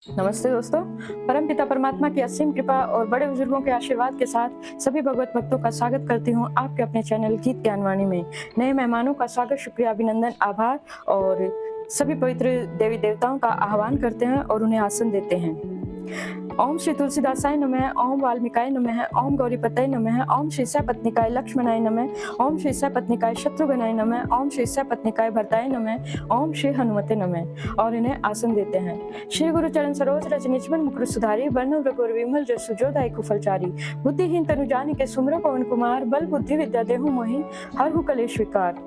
नमस्ते दोस्तों। परमपिता परमात्मा की असीम कृपा और बड़े बुजुर्गों के आशीर्वाद के साथ सभी भगवत भक्तों का स्वागत करती हूँ आपके अपने चैनल गीत ज्ञानवाणी में। नए मेहमानों का स्वागत, शुक्रिया, अभिनंदन, आभार और सभी पवित्र देवी देवताओं का आह्वान करते हैं और उन्हें आसन देते हैं। ओम श्री तुलसीदासाय नमः, ओम वाल्मीकाय नमः, ओम गौरीपतये नमः, ओम श्री सपत्निकाय लक्ष्मणाय नमः, ओम श्री सपत्निकाय शत्रुघ्नाय नमः, ओम श्री सपत्निकाय भरताय नमः, ओम श्री हनुमते नमः और इन्हें आसन देते हैं। श्री गुरु चरण सरोज रज निजमन मुकुर सुधारी, वर्णव रघुवर विमल जसु जोदायक कुफलचारी, बुद्धिहीन तनु जानिके सुमिरौ पवन कुमार, बल बुद्धि विद्या देहु मोहि हरहु कलेश विकार।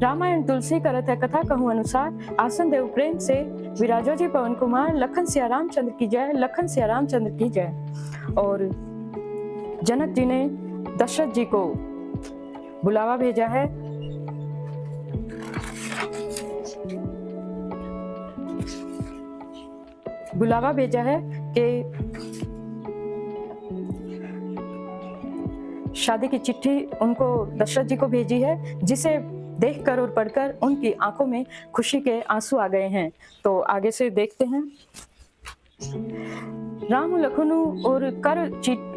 रामायण तुलसी करत है कथा कहूँ अनुसार, आसन देव प्रेम से विराजो जी पवन कुमार, लखन सिया रामचंद्र की जय, लखन सिया रामचंद्र की जय। और जनक जी ने दशरथ जी को बुलावा भेजा है। बुलावा भेजा है कि शादी की चिट्ठी उनको दशरथ जी को भेजी है, जिसे देखकर और पढ़कर उनकी आंखों में खुशी के आंसू आ गए हैं। तो आगे से देखते हैं। राम लखनऊ और कर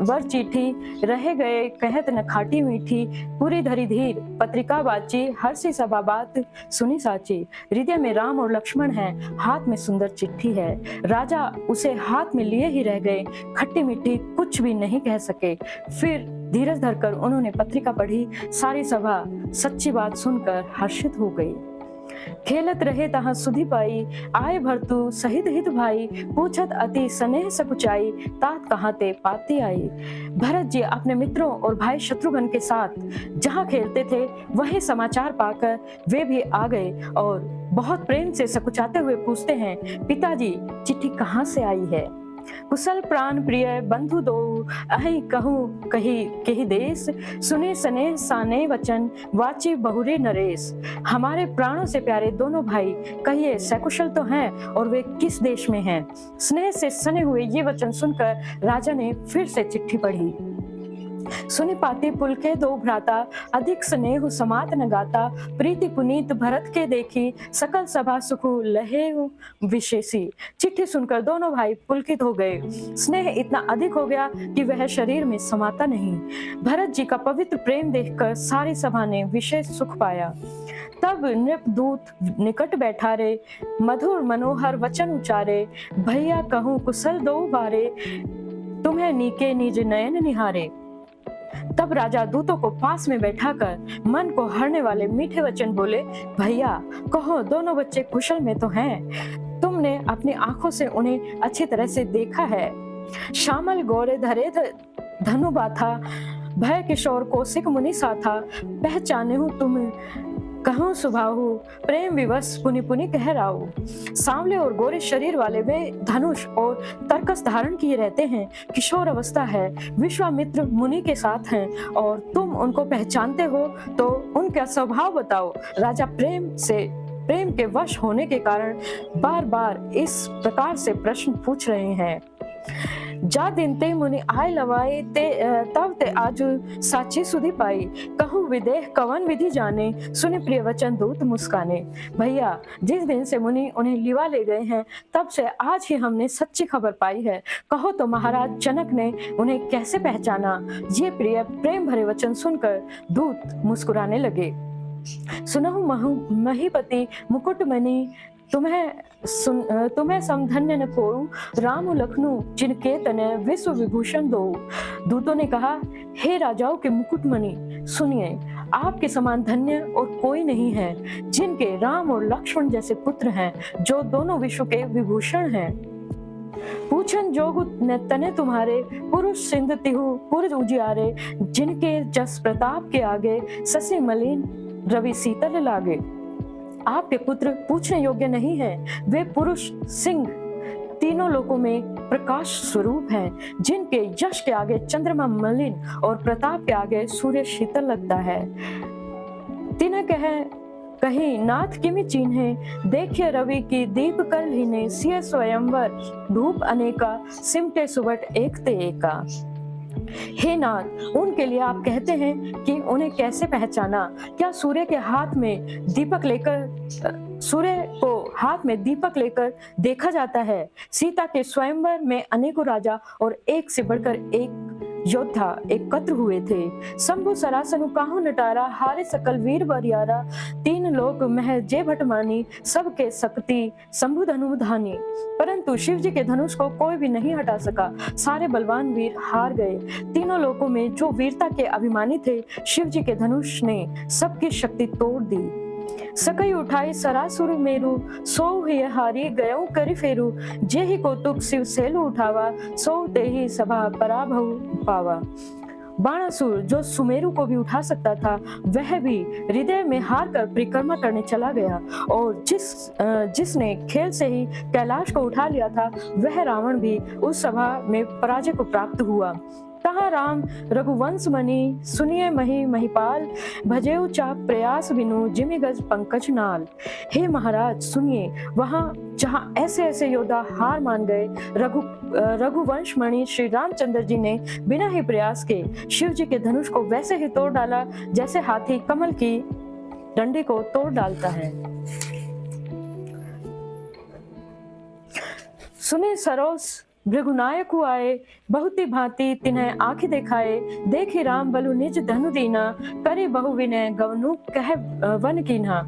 वर चिट्ठी, रह गए कहत न खाटी मीठी, पूरी धरी धीर पत्रिका बाची, हर्षी सभा बात सुनी साची। हृदय में राम और लक्ष्मण है, हाथ में सुंदर चिट्ठी है। राजा उसे हाथ में लिए ही रह गए, खट्टी मीठी कुछ भी नहीं कह सके। फिर धीरज धरकर उन्होंने पत्रिका पढ़ी, सारी सभा सच्ची बात सुनकर हर्षित हो गई। खेलत रहे तहाँ सुधि पाई, आए भरतु सहित हित भाई, पूछत अति स्नेह सकुचाई, तात कहाँ ते पाती आई। भरत जी अपने मित्रों और भाई शत्रुघ्न के साथ जहाँ खेलते थे वही समाचार पाकर वे भी आ गए और बहुत प्रेम से सकुचाते हुए पूछते हैं, पिताजी चिट्ठी कहाँ से आई है। कुशल प्राण प्रिय बंधु दो, अहि कहूँ कही केहि देश, सुने स्नेह साने वचन, वाची बहुरे नरेश। हमारे प्राणों से प्यारे दोनों भाई कहिए सकुशल तो हैं और वे किस देश में हैं। स्नेह से सने हुए ये वचन सुनकर राजा ने फिर से चिट्ठी पढ़ी। सुनि पाती पुलके दो भ्राता, अधिक स्नेह समात न गाता, प्रीति पुनीत भरत के देखी, सकल सभा सुखु लहे विशेषी। चिट्ठी सुनकर दोनों भाई पुलकित हो गए। स्नेह इतना अधिक हो गया कि वह शरीर में समाता नहीं। भरत जी का पवित्र प्रेम देखकर सारी सभा ने विशेष सुख पाया। तब नृपदूत निकट बैठा रे, मधुर मनोहर वचन उचारे, भैया कहूँ कुशल दो बारे, तुम्हें नीके निज नयन निहारे। तब राजा दूतों को पास में बैठाकर मन को हरने वाले मीठे वचन बोले, भैया कहो दोनों बच्चे कुशल में तो हैं, तुमने अपनी आंखों से उन्हें अच्छी तरह से देखा है। श्यामल गोरे धरे धनु बाथा, भय किशोर कौशिक मुनि साथा, पहचाने हूँ तुम कहूँ सुभाहु, प्रेम विवश पुनि पुनि कह राऊ। सांवले और गोरे शरीर वाले वे धनुष और तरकस धारण किए रहते हैं, किशोर अवस्था है, विश्वामित्र मुनि के साथ हैं और तुम उनको पहचानते हो तो उनका स्वभाव बताओ। राजा प्रेम के वश होने के कारण बार बार इस प्रकार से प्रश्न पूछ रहे हैं। जा दिन ते मुनि आय लवाए ते, तब ते आज साची सुधि पाई, कहूँ विदेह कवन विधि जाने, सुनि प्रिय वचन दूत मुस्काने। भैया जिस दिन से मुनि उन्हें लिवा ले गए हैं तब से आज ही हमने सच्ची खबर पाई है। कहो तो महाराज जनक ने उन्हें कैसे पहचाना। ये प्रिय प्रेम भरे वचन सुनकर दूत मुस्कुराने लगे। सुनहु महीपति मुकुटमणि, तुम्हें समधन्य न कोऊ, राम लखनऊ जिनके तने विश्व विभूषण दो। दूतों ने कहा, हे राजाओं के मुकुटमणि, सुनिए, आपके समान धन्य और कोई नहीं है, जिनके राम और लक्ष्मण जैसे पुत्र हैं, जो दोनों विश्व के विभूषण हैं। पूछन जोग तने तुम्हारे, पुरुष सिंध तिहु पुरज उजियारे, जिनके जस प्रताप के आगे, शशि मलिन रवि शीतल लागे। आपके पुत्र पूछने योग्य नहीं है, वे पुरुष सिंह तीनों लोकों में प्रकाश स्वरूप हैं, जिनके यश के आगे चंद्रमा मलिन और प्रताप के आगे सूर्य शीतल लगता है। तिन्ह कहीं नाथ किमि चिन्हे, देखिए रवि की दीप कर लीने, सिय स्वयंवर धूप अनेका, सिमटे सुबट एक ते एका। हे नाथ, उनके लिए आप कहते हैं कि उन्हें कैसे पहचाना। क्या सूर्य के हाथ में दीपक लेकर सूर्य को हाथ में दीपक लेकर देखा जाता है। सीता के स्वयंवर में अनेकों राजा और एक से बढ़कर एक योद्धा एकत्र हुए थे। शंभु सरासनु काहू नटारा, हारे सकल वीर बरियारा, तीन लोक मह जे भटमानी, सबके शक्ति शंभु धनु धानी। परंतु शिव जी के धनुष को कोई भी नहीं हटा सका। सारे बलवान वीर हार गए। तीनों लोकों में जो वीरता के अभिमानी थे, शिव जी के धनुष ने सबकी शक्ति तोड़ दी। सकई उठाई सरासुर मेरु, सो ही हारी गयो करि फेरु, जे ही कौतुक शिव सेलु उठावा, सो ते ही सभा पराभव पावा। बाणासुर जो सुमेरु को भी उठा सकता था, वह भी हृदय में हार कर परिक्रमा करने चला गया। और जिसने खेल से ही कैलाश को उठा लिया था, वह रावण भी उस सभा में पराजय को प्राप्त हुआ। तहाँ राम रघुवंश मणि, सुनिए मही महिपाल, भजेउ चाप प्रयास बिनु, जिमि गज पंकज नाल। हे महाराज सुनिए, वहाँ जहाँ ऐसे ऐसे योद्धा हार मान गए, रघुवंश मणि श्री रामचंद्र जी ने बिना ही प्रयास के शिव जी के धनुष को वैसे ही तोड़ डाला, जैसे हाथी कमल की डंडी को तोड़ डालता है। सुने सरोस भृगुनायक आए, बहुत ही भांति तिन्हें आंखें दिखाए, देखी राम बलु निज धनु दीना, करे बहु विनय गवनु कह वन कीन्हा।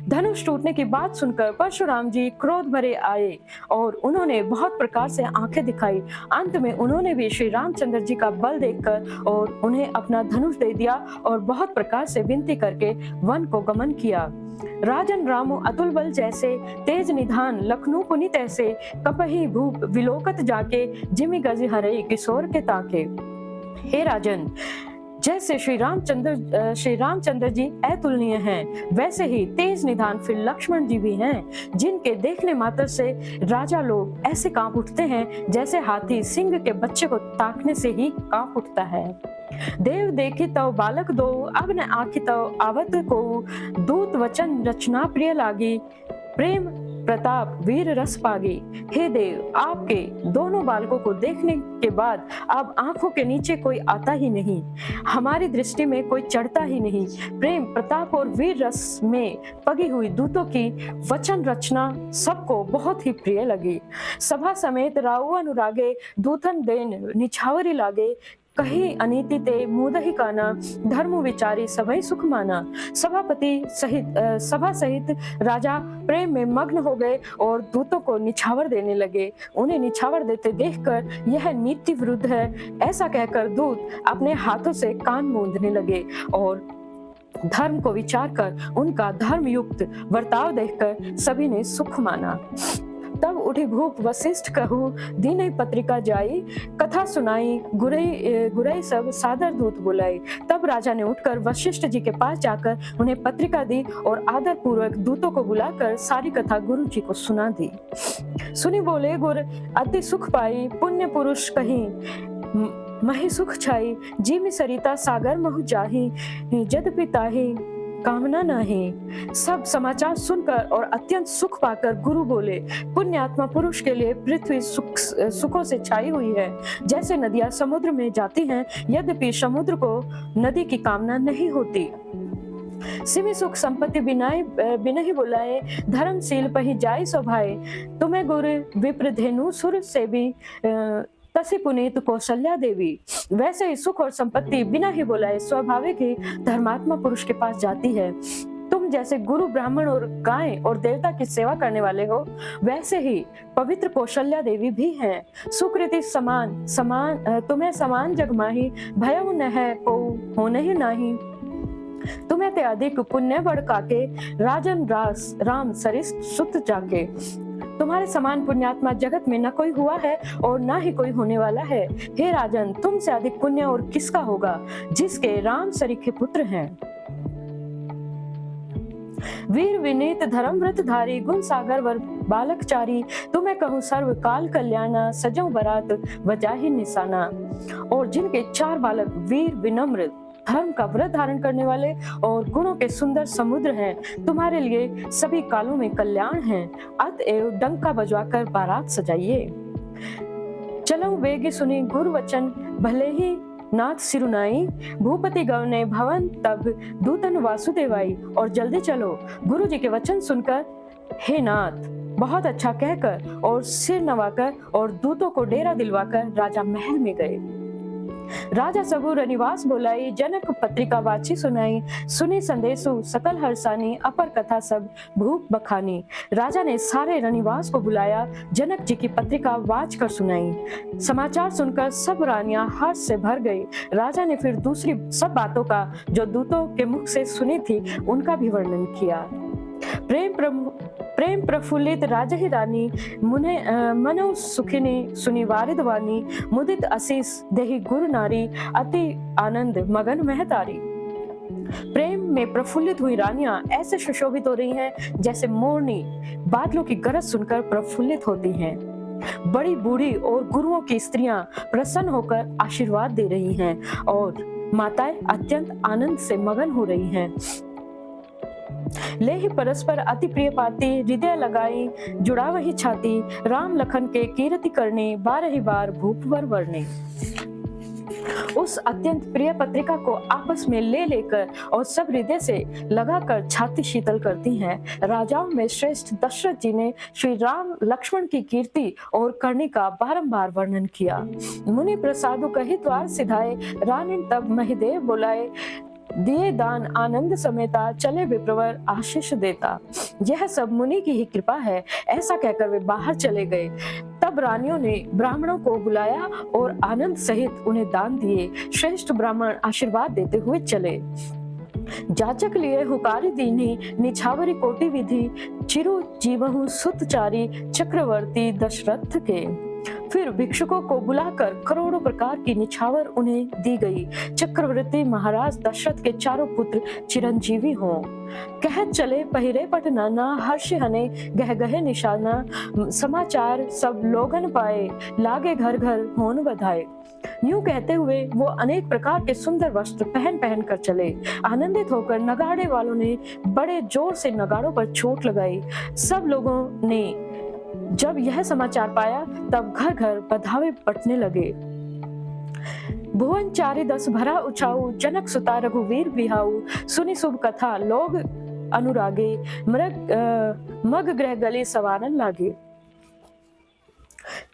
धनुष टूटने की बात सुनकर परशुराम जी क्रोध भरे आए और उन्होंने बहुत प्रकार से आंखें दिखाई। अंत में उन्होंने भी श्री रामचंद्र जी का बल देखकर और उन्हें अपना धनुष दे दिया और बहुत प्रकार से विनती करके वन को गमन किया। राजन रामो अतुल बल जैसे, तेज निधान लखनऊ पुनित ऐसे, कपहि भूप विलोकत जाके, जिमि गज हरे किशोर के ताके। हे राजन, जैसे श्री रामचंद्र जी अतुलनीय हैं, वैसे ही तेज निधान फिर लक्ष्मण जी भी हैं, जिनके देखने मात्र से राजा लोग ऐसे कांप उठते हैं जैसे हाथी सिंह के बच्चे को ताकने से ही कांप उठता है। देव देखी तव बालक दो, अग्न आखि तव आवत को, दूत वचन रचना प्रिय लागी, प्रेम प्रताप वीर रस पागी। हे देव, आपके दोनों बालकों को देखने के बाद अब आंखों के नीचे कोई आता ही नहीं, हमारी दृष्टि में कोई चढ़ता ही नहीं। प्रेम प्रताप और वीर रस में पगी हुई दूतों की वचन रचना सबको बहुत ही प्रिय लगी। सभा समेत राउ अनुरागे, दूतन देन निछावरी लागे, कही अनीति ते मुदहि काना, धर्म विचारी सभई सुख माना। सभा सहित राजा प्रेम में मग्न हो गए और दूतों को निछावर देने लगे। उन्हें निछावर देते देखकर यह नीति विरुद्ध है ऐसा कहकर दूत अपने हाथों से कान मूंदने लगे और धर्म को विचार कर उनका धर्मयुक्त बर्ताव देखकर सभी ने सुख माना। तब उठी भूप वशिष्ठ कहू, दीन पत्रिका जाई, कथा सुनाई, गुरई सब सादर दूत बुलाई। तब राजा ने उठकर वशिष्ठ जी के पास जाकर उन्हें पत्रिका दी और आदर पूर्वक दूतों को बुलाकर सारी कथा गुरु जी को सुना दी। सुनी बोले गुर, अति सुख पाई, पुण्य पुरुष कहीं मही सुख छाई, जीमि सरिता सागर महु जाही, जदपि ताही कामना नहीं। सब समाचार सुनकर और अत्यंत सुख पाकर गुरु बोले, पुण्यात्मा पुरुष के लिए पृथ्वी सुखों से छाई हुई है, जैसे नदियां समुद्र में जाती हैं, यद्यपि समुद्र को नदी की कामना नहीं होती। सिमि सुख संपत्ति बिना ही बुलाए, धर्मशील पही जाय स्वभाए, तुम्हें गुरु विप्र धेनु सुर से भी तसी पुनीत कौशल्या देवी। वैसे ही सुख और संपत्ति बिना ही बुलाए स्वाभाविक ही धर्मात्मा पुरुष के पास जाती है। तुम जैसे गुरु ब्राह्मण और गाय और देवता की सेवा करने वाले हो, वैसे ही पवित्र कौशल्या देवी भी हैं। सुकृति समान तुम्हें समान जगमाही, भयउ न है को हो नहीं नाही। तुम्हें ते अधिक पुण्य बढ़ काके, राजन राम सरिस सुत जाके। तुम्हारे समान पुण्यात्मा जगत में न कोई हुआ है और न ही कोई होने वाला है। हे राजन, तुमसे अधिक पुण्य और किसका होगा, जिसके राम सरीखे पुत्र हैं। वीर विनीत धर्म व्रत धारी, गुण सागर वर बालकचारी, तुम्हें कहूँ सर्व काल कल्याणा, सजो बरात वजाहि निशाना। और जिनके 4 बालक वीर विनम्र धर्म का व्रत धारण करने वाले और गुणों के सुंदर समुद्र हैं, तुम्हारे लिए सभी कालों में कल्याण हैं। अतएव डंका बजवाकर बारात सजाइए। चलो वेगी सुनी गुरु वचन, भले ही नाथ सिरुनाई, भूपति गवने भवन तब दूतन वासुदेवाई। और जल्दी चलो, गुरु जी के वचन सुनकर हे नाथ, बहुत अच्छा कहकर और सिर नवाकर और दूतों को डेरा दिलवाकर राजा महल में गए। राजा सबू रनिवास बोलाई, जनक पत्रिका वाची सुनाई, सुनी संदेशु सकल हर्षानी, अपर कथा सब भूप बखानी। राजा ने सारे रनिवास को बुलाया, जनक जी की पत्रिका वाच कर सुनाई। समाचार सुनकर सब रानियां हर्ष से भर गई। राजा ने फिर दूसरी सब बातों का जो दूतों के मुख से सुनी थी उनका भी वर्णन किया। प्रेम प्रफुल्लित राजहि रानी, मनो सुखिनी सुनी वारिद वाणी, मुदित आशीष देहि गुरु नारी, अति आनंद मगन महतारी। प्रेम में प्रफुल्लित हुई रानियां ऐसे सुशोभित हो रही हैं जैसे मोरनी बादलों की गरज सुनकर प्रफुल्लित होती हैं। बड़ी बूढ़ी और गुरुओं की स्त्रियां प्रसन्न होकर आशीर्वाद दे रही हैं और माताएं अत्यंत आनंद से मगन हो रही हैं। ले ही परस्पर अति प्रिय पाती, हृदय लगाई जुड़ा वही छाती, राम लखन के कीर्ति करने, बारही बार भूपवर वर्णे। उस अत्यंत प्रिय पत्रिका को आपस में ले लेकर और सब हृदय से लगाकर छाती शीतल करती हैं। राजाओं में श्रेष्ठ दशरथ जी ने श्री राम लक्ष्मण की कीर्ति और करने का बारंबार वर्णन किया। मुनि प्रसादु कही द्वार सिधाए, रानी तब महिदेव बुलाए, दिए दान आनंद समेता, चले विप्रवर आशीष देता। यह सब मुनि की ही कृपा है, ऐसा कहकर वे बाहर चले गए। तब रानियों ने ब्राह्मणों को बुलाया और आनंद सहित उन्हें दान दिए। श्रेष्ठ ब्राह्मण आशीर्वाद देते हुए चले। जाचक लिए हुकारी दीनी, निछावरी कोटि विधि, चिरु जीवहु सुतचारी, चक्रवर्ती दशरथ के। फिर भिक्षुकों को बुलाकर करोड़ों प्रकार की निछावर उन्हें दी गई। चक्रवर्ती महाराज दशरथ के चारों पुत्र चिरंजीवी हों। कहत चले पहिरे पट नाना, हर्ष हने गह गहे निशाना, समाचार सब लोगन पाए, लागे घर घर होन बधाए। यूं कहते हुए वो अनेक प्रकार के सुंदर वस्त्र पहन पहन कर चले। आनंदित होकर नगाड़े वालों ने बड़े जोर से नगाड़ों पर चोट लगाई। सब लोगों ने जब यह समाचार पाया तब घर घर बधावे पटने लगे। भुवन चारि दस भरा उछाऊ, जनक सुता रघुवीर बिहाऊ, सुनी शुभ कथा लोग अनुरागे, मग ग्रह गले सवारन लागे।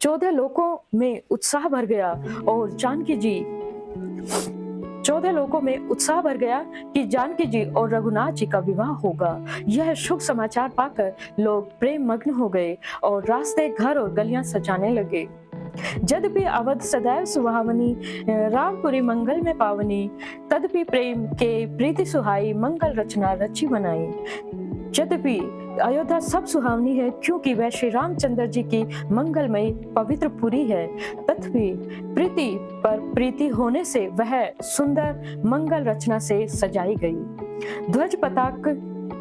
14 लोकों में उत्साह भर गया और जानकी जी 14 लोकों में उत्साह भर गया कि जानकी जी और रघुनाथ जी का विवाह होगा। यह शुभ समाचार पाकर लोग प्रेम मग्न हो गए और रास्ते घर और गलियां सजाने लगे। यद्यपि अवध सदैव सुहावनी, रामपुरी मंगल में पावनी, तदपि प्रेम के प्रीति सुहाई, मंगल रचना रची बनाई। यद्यपि अयोध्या सब सुहावनी है क्योंकि वह श्री रामचंद्र जी की मंगलमयी पवित्र पुरी है, तथापि प्रीति पर प्रीति होने से वह सुंदर मंगल रचना से सजाई गई। ध्वज पताक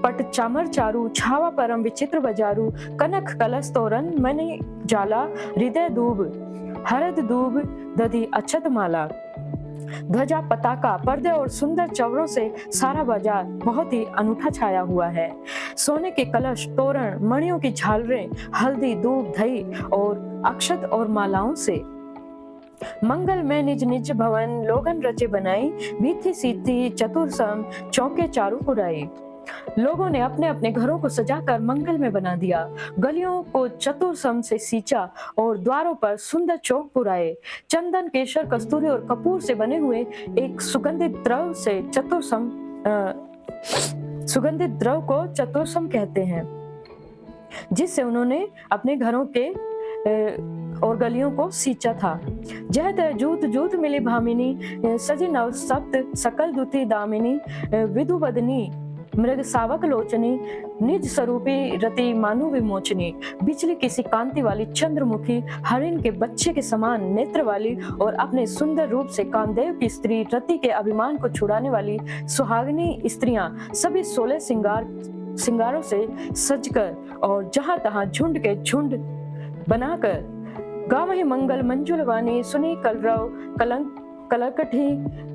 पट चामर चारू, छावा परम विचित्र बजारू, कनक कलश तोरण मणि जाला, हृदय दूब हरद दूब दधि अक्षत माला। ध्वजा पताका पर्दे और सुंदर चवरों से सारा बाजार बहुत ही अनूठा छाया हुआ है। सोने के कलश, तोरण, मणियों की झालरें, हल्दी दूब दही और अक्षत और मालाओं से। मंगल में निज निज भवन लोगन रचे बनाई, बीथी सीथी चतुर्सम चौके चारू पुराई। लोगों ने अपने अपने घरों को सजाकर मंगल में बना दिया, गलियों को चतुर्सम से सींचा और द्वारों पर सुंदर चौक पुराए। चंदन, केशर, कस्तूरी और कपूर से बने हुए एक सुगंधित द्रव को चतुर्सम कहते हैं, जिससे उन्होंने अपने घरों के और गलियों को सींचा था। जह तह जूत जूत मिली भामिनी, सजी नव सप्त सकल दुति दामिनी, विदु बदनी मृग सावक लोचनी, निज स्वरूपी रति मानु विमोचनी। बिजली किसी कांति वाली चंद्रमुखी, हरिण के बच्चे के समान नेत्र वाली और अपने सुंदर रूप से कामदेव की स्त्री, रति के अभिमान को छुड़ाने वाली सुहागिनी स्त्रियां सभी 16 सिंगारों से सजकर और जहां तहां झुंड के झुंड बनाकर गावहि मंगल मंजुलवानी, सुनी कलरव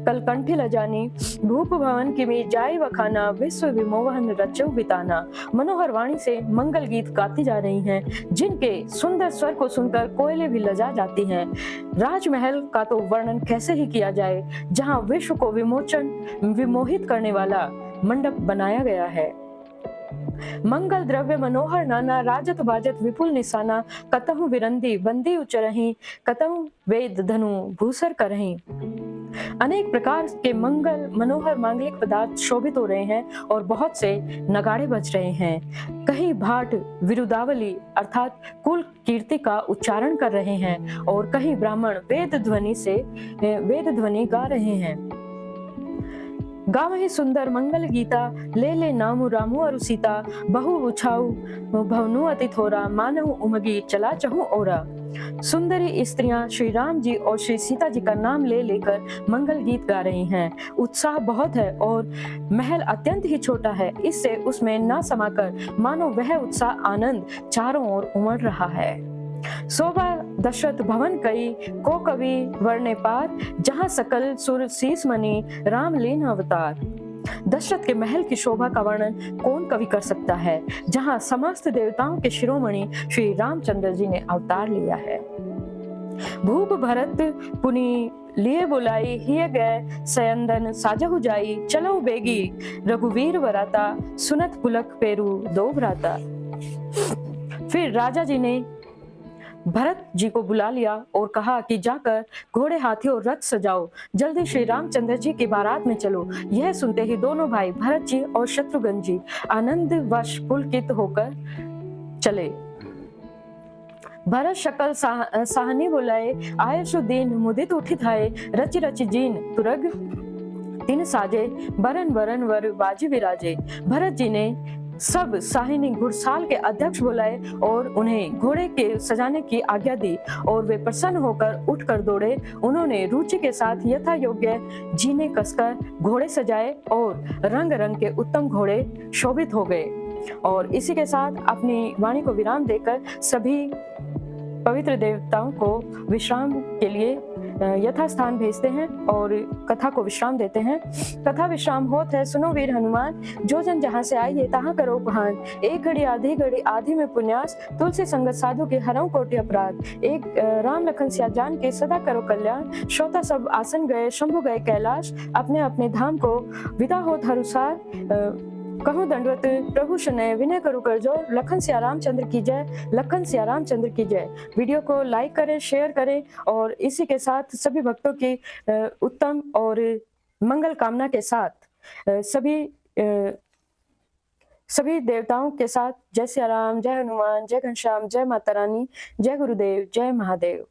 कलकंठी लजानी, भूप भवन की में जाय वखाना, विश्व विमोहन रचो बिताना। मनोहर वाणी से मंगल गीत गाती जा रही हैं, जिनके सुंदर स्वर को सुनकर कोयले भी लजा जाती हैं। राजमहल का तो वर्णन कैसे ही किया जाए, जहां विश्व को विमोहित करने वाला मंडप बनाया गया है। मंगल द्रव्य मनोहर नाना राजत बाजत विपुल निशाना कतहु विरंदी बंदी उचरही कतहु वेद धनु भूसर करही। अनेक प्रकार के मंगल मनोहर मांगलिक पदार्थ शोभित हो रहे हैं और बहुत से नगाड़े बज रहे हैं। कहीं भाट विरुदावली अर्थात कुल कीर्ति का उच्चारण कर रहे हैं और कहीं ब्राह्मण वेद ध्वनि गा रहे हैं। गावहि सुंदर मंगल गीता ले ले नामु रामु और सीता बहु उछाऊ भवनु अति थोरा मानहु उमगी चला चहु ओरा। सुंदरी स्त्रियां श्री राम जी और श्री सीता जी का नाम ले लेकर मंगल गीत गा रही हैं। उत्साह बहुत है और महल अत्यंत ही छोटा है, इससे उसमें न समाकर मानो वह उत्साह आनंद चारों ओर उमड़ रहा है। शोभा दशरथ भवन कई को कवि वर्णे पार जहां सकल सुर शीस मणि राम लीन अवतार। दशरथ के महल की शोभा का वर्णन कौन कवि कर सकता है, जहां समस्त देवताओं के शिरोमणि श्री रामचंद्र जी ने अवतार लिया है। भूप भरत पुनि लिए बुलाई हिय गए सयंदन साजहु जाई चलो बेगी रघुवीर वराता सुनत पुलक पेरू दो भ्राता। फिर राजा जी ने भरत जी को बुला लिया और कहा कि जाकर घोड़े हाथी और रथ सजाओ, जल्दी श्री रामचंद्र जी की बारात में चलो। यह सुनते ही दोनों भाई भरत जी और शत्रुघ्न जी आनंद वश पुलकित होकर चले। भरत शकल साहनी बुलाए आयुषुद्दीन मुदित उठित आए रचि रचि जीन तुरग तीन साजे बरन बरन वर बाजी विराजे। भरत जी ने सब साहिनी घुड़साल के अध्यक्ष बुलाए और उन्हें घोड़े के सजाने की आज्ञा दी और वे प्रसन्न होकर उठकर दौड़े। उन्होंने रुचि के साथ यथा योग्य जीने कसकर घोड़े सजाए और रंग रंग के उत्तम घोड़े शोभित हो गए। और इसी के साथ अपनी वाणी को विराम देकर सभी पवित्र देवताओं को विश्राम के लिए यथास्थान भेजते हैं और कथा को विश्राम देते हैं। कथा विश्राम होत है सुनो वीर हनुमान, जो जन जहाँ से आइए तहाँ करो उपहान। एक घड़ी आधी में पुण्यास, तुलसी संगत साधु के हरऊ कोटि अपराध। एक राम लखन सिया जान के सदा करो कल्याण। श्रोता सब आसन गए शंभु गए कैलाश, अपने अपने धाम को विदा होत हरुसार। कहूँ दंडवत प्रभु शनय विनय करू कर जो, लखन सिया रामचंद्र की जय, लखन सिया रामचंद्र की जय। वीडियो को लाइक करें, शेयर करें और इसी के साथ सभी भक्तों की उत्तम और मंगल कामना के साथ सभी देवताओं के साथ जय सिया राम, जय हनुमान, जय घनश्याम, जय माता रानी, जय गुरुदेव, जय महादेव।